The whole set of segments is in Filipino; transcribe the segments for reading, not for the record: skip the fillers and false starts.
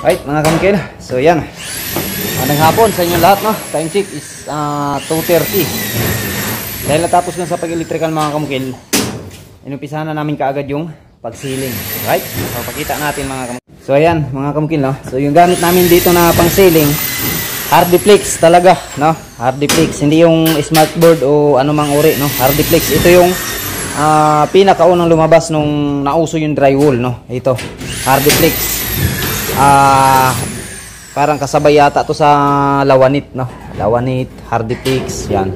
Right mga kamukil, so yan, magandang hapon sa inyo lahat, no? Time check is 2:30. Dahil natapos na sa pag-electrical mga kamukil, inumpisahan na namin kaagad yung pag-sealing. Right, so pakita natin mga kamukil. So ayan mga kamukil, no? So yung gamit namin dito na pang-sealing, Hardiplex talaga, no? Hardiplex, hindi yung smartboard o anumang uri, no? Hardiplex, ito yung pinakaunang lumabas nung nauso yung drywall, no? Ito, Hardiplex. Parang kasabay yata to sa Lawanit, no? Lawanit, Hardiplex, yan.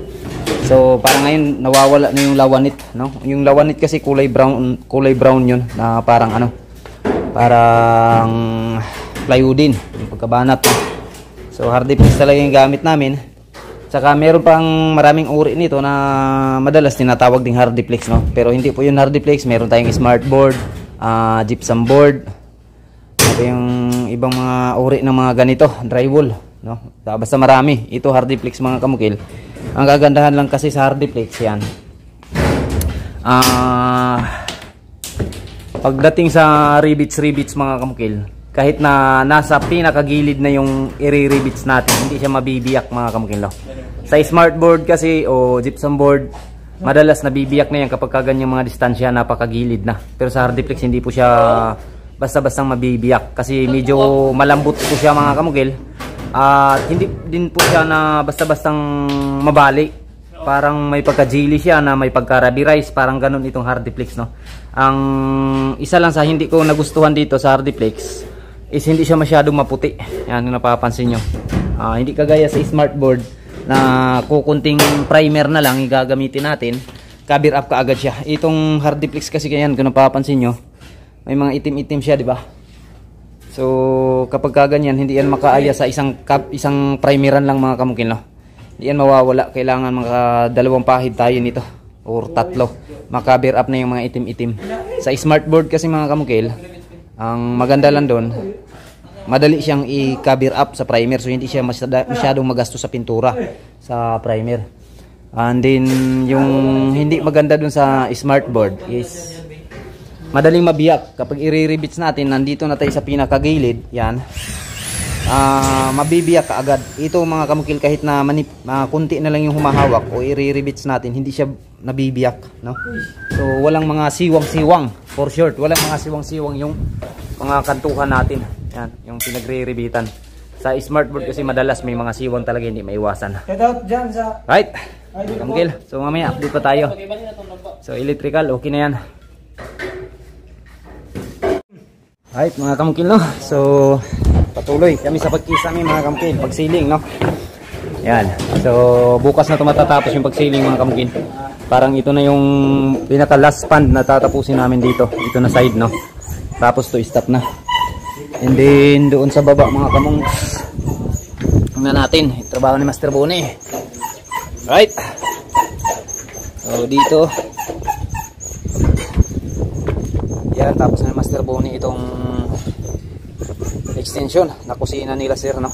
So parang ngayon nawawala na yung Lawanit, no? Yung Lawanit kasi kulay brown yun, na parang ano, parang plywoodin, yung pagkabanat, no? So Hardiplex talaga yung gamit namin. Saka meron pang maraming uri nito na madalas tinatawag ding Hardiplex, no? Pero hindi po yun Hardiplex, meron tayong smartboard, gypsum board, yung ibang mga uri ng mga ganito drywall, no? Basta marami. Ito Hardiplex mga kamukil. Ang kagandahan lang kasi sa Hardiplex yan, pagdating sa rivets mga kamukil, kahit na nasa pinakagilid na yung i-rivets natin, hindi siya mabibiyak mga kamukil, no? Sa smartboard kasi o gypsum board, madalas nabibiyak na yan kapag kaganyang mga distansya napakagilid na. Pero sa Hardiplex hindi po siya basta-bastang mabibiyak kasi medyo malambot po siya mga kamukil. At hindi din po siya na basta-bastang mabali. Parang may pagka-jelly siya na may pagka-rubberized, parang ganun itong Hardiplex, no? Ang isa lang sa hindi ko nagustuhan dito sa Hardiplex is hindi siya masyadong maputi. Yan yung napapansin nyo. Hindi kagaya sa smartboard na kukunting primer na lang igagamitin natin, cover up kaagad siya. Itong Hardiplex kasi ganyan, kung napapansin nyo, may mga itim-itim siya, di ba? So kapag kaganyan, hindi yan makaaya sa isang primeran lang mga kamukil, no? Hindi yan mawawala. Kailangan mga dalawang pahid tayo nito or tatlo, maka-cover up na yung mga itim-itim. Sa smartboard kasi mga kamukil, ang maganda lang doon, madali siyang i-cover up sa primer, so hindi siya masyadong magastos sa pintura sa primer. And then yung hindi maganda doon sa smartboard is madaling mabiyak. Kapag i-rivets natin, nandito na tayo sa pinakagilid, yan, mabibiyak ka agad. Ito mga kamukil, kahit na kunti na lang yung humahawak o i-rivets natin, hindi siya nabibiyak, no? So walang mga siwang-siwang, for short, walang mga siwang-siwang yung mga kantuhan natin, yan, yung pinagre-rivetan. Sa smartboard kasi madalas may mga siwang talaga, hindi maiwasan. Right, kamukil, so mamaya update pa tayo. So electrical, okay na yan. Right mga kamukil, no? So patuloy kami sa pagkisami mga kamukil, pagsiling, no? Yan, so bukas na ito matatapos yung pagsiling mga kamukil. Parang ito na yung pinaka last span na tatapusin namin dito. Ito na side, no? Tapos to stop na. And then doon sa baba mga kamungs, tingnan natin yung trabaho ni Master Boni. Right, so dito yan, tapos na Master Boni itong extension na kusina nila sir, no?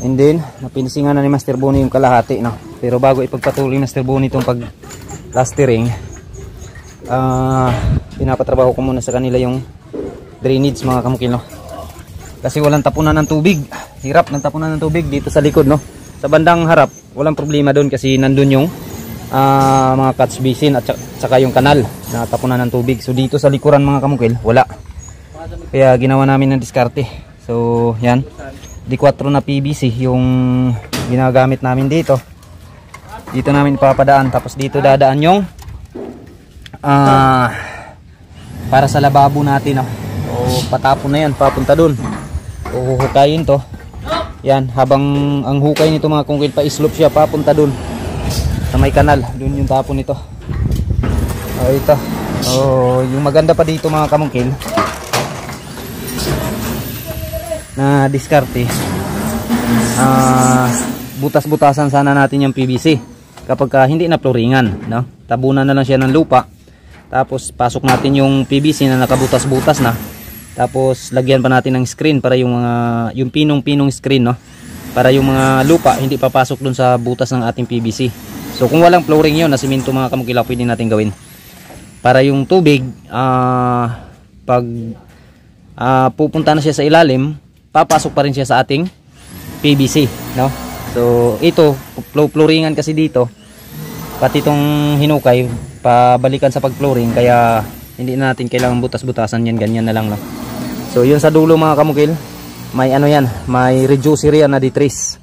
And then napinsingan na ni Master Boni yung kalahati, no? Pero bago ipagpatuloy Master Boni itong pag plastering, pinapatrabaho ko muna sa kanila yung drainage mga kamukil, no? Kasi walang tapunan ng tubig, hirap ng tapunan ng tubig dito sa likod, no? Sa bandang harap walang problema doon kasi nandun yung mga catch basin at saka yung kanal na tapunan ng tubig. So dito sa likuran mga kamukil, wala. Kaya ginawa namin ng diskarte. So yan, D4 na PVC yung ginagamit namin dito. Dito namin ipapadaan, tapos dito dadaan yung para sa lababo natin, no? So patapon na yan, papunta dun. So huhukayin to. Yan, habang ang hukay nito mga kamukil, pa-slope siya papunta dun sa may kanal, dun yung tapon nito. Ito. Yung maganda pa dito mga kamungkil na diskarte, butas-butasan sana natin yung PVC kapag hindi na floringan, no? Tabunan na lang siya ng lupa, tapos pasok natin yung PVC na nakabutas-butas na, tapos lagyan pa natin ng screen para yung mga yung pinong-pinong screen, no? Para yung mga lupa hindi papasok dun sa butas ng ating PVC. So kung walang flooring yun na simento mga kamukila, pwede natin gawin. Para yung tubig, pag pupunta na siya sa ilalim, papasok pa rin siya sa ating PVC, no? So ito, flooringan kasi dito, pati itong hinukay pabalikan sa pag-flooring, kaya hindi na natin kailangan butas-butasan yan, ganyan na lang, no? So yun sa dulo mga kamukil, may ano yan, may reducer yan na D-trace.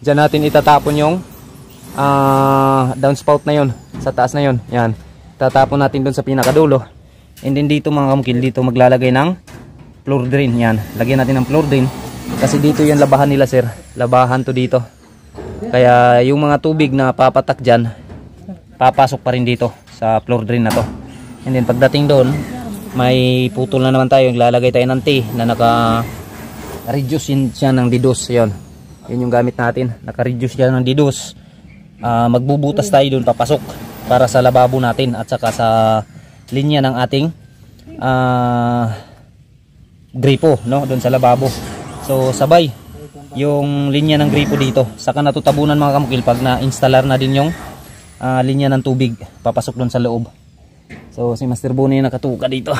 Diyan natin itatapon yung downspout na yon, sa taas na yon. Yan, tatapon natin doon sa pinakadulo. And then dito mga kamukil, dito maglalagay ng floor drain. Yan, lagyan natin ng floor drain kasi dito yan labahan nila sir, labahan to dito, kaya yung mga tubig na papatak dyan papasok pa rin dito sa floor drain na to. And then pagdating doon, may putol na naman tayo, lalagay tayo ng T na naka-reduce siya ng DDoS. Yun yung gamit natin, naka-reduce siya ng DDoS. Magbubutas tayo doon papasok para sa lababo natin at saka sa linya ng ating gripo, no, doon sa lababo. So sabay yung linya ng gripo dito, saka natutabunan mga kamukil pag na-installar na din yung linya ng tubig papasok doon sa loob. So si Master Bonnie nakatuka dito,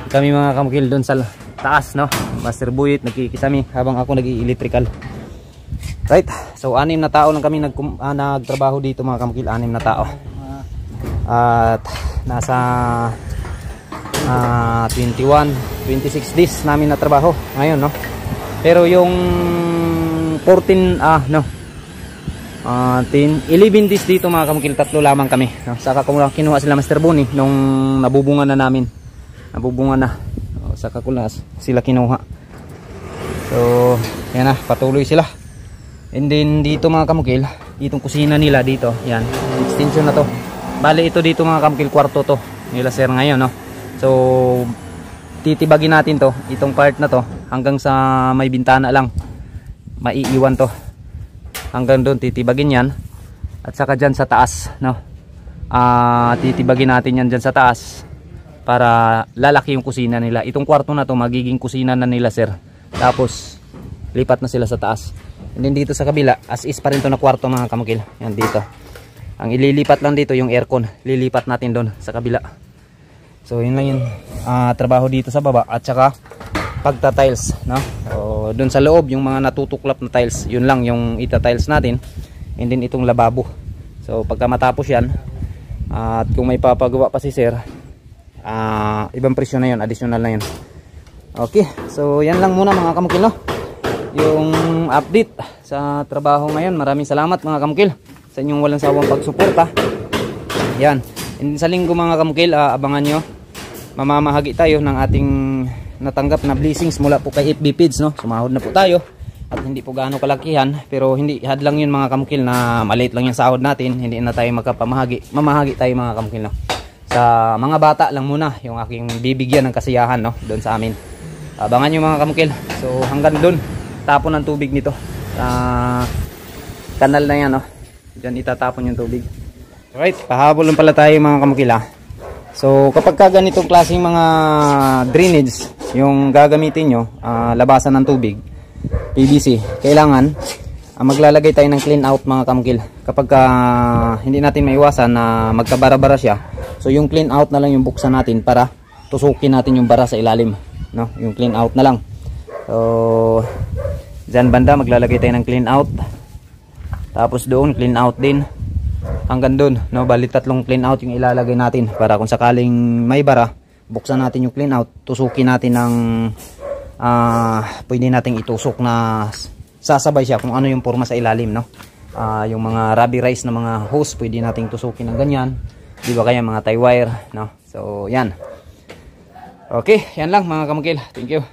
kami mga kamukil doon sa taas, no, Master Buyit nagkikisami habang ako nag-i-electrical. Right, so 6 na tao lang kami nagtrabaho dito mga kamukil, 6 na tao. At nasa 26 days namin na trabaho ngayon, no. Pero yung 11 days dito mga kamukil, 3 lamang kami, no? Saka kinuha sila Master Bonnie nung nabubungan na namin, saka sila kinuha. So yan na, patuloy sila. And then dito mga kamukil, itong kusina nila dito, yan, extension na to. Bale ito dito mga kamukil, kwarto to nila sir ngayon, no. So titibagin natin to, itong part na to hanggang sa may bintana lang, maiiwan to hanggang doon, titibagin yan. At saka dyan sa taas, no, titibagin natin yan dyan sa taas para lalaki yung kusina nila. Itong kwarto na to magiging kusina na nila sir, tapos lipat na sila sa taas. And then dito sa kabila, as is pa rin to na kwarto mga kamukil. Yan dito, ang ililipat lang dito yung aircon, lilipat natin doon sa kabila. So yun lang yung trabaho dito sa baba, at saka pagta-tiles, no. So doon sa loob yung mga natutuklap na tiles, yun lang yung ita-tiles natin. And then itong lababo, so pagka matapos yan, at kung may papagawa pa si sir, ibang presyo na yun, additional na yun. Okay, so yan lang muna mga kamukil, no, yung update sa trabaho ngayon. Maraming salamat mga kamukil sa inyong walang sawang pagsuporta. Yan, and sa linggo mga kamukil, abangan nyo, mamamahagi tayo ng ating natanggap na blessings mula po kay FB Feeds, no. Sumahod na po tayo at hindi po gaano kalakihan, pero hindi hadlang yun mga kamukil na maliit lang yung sahod natin, hindi na tayo mamahagi tayo mga kamukil, no. Sa mga bata lang muna yung aking bibigyan ng kasiyahan, no, doon sa amin. Abangan nyo mga kamukil. So hanggang doon, tapon ng tubig nito kanal na yan, no, dyan itatapon yung tubig. Alright, pahabol lang pala tayo mga kamukil, ha. So kapag ka ganitong klaseng mga drainage yung gagamitin nyo, labasan ng tubig, PVC, kailangan maglalagay tayo ng clean out mga kamukil. Kapag hindi natin maiwasan na magkabara-bara siya, so yung clean out na lang yung buksan natin para tusukin natin yung bara sa ilalim, no, yung clean out na lang. So dyan banda maglalagay tayo ng clean out, tapos doon clean out din hanggang doon, no. Bali 3 clean out yung ilalagay natin para kung sakaling may bara, buksan natin yung clean out, tusukin natin ng pwede nating itusok na sasabay siya kung ano yung forma sa ilalim, no. Yung mga rubby rice na mga hose pwede nating tusukin ng ganyan, di ba, kaya mga tie wire, no. So yan, okay, yan lang mga kamukil, thank you.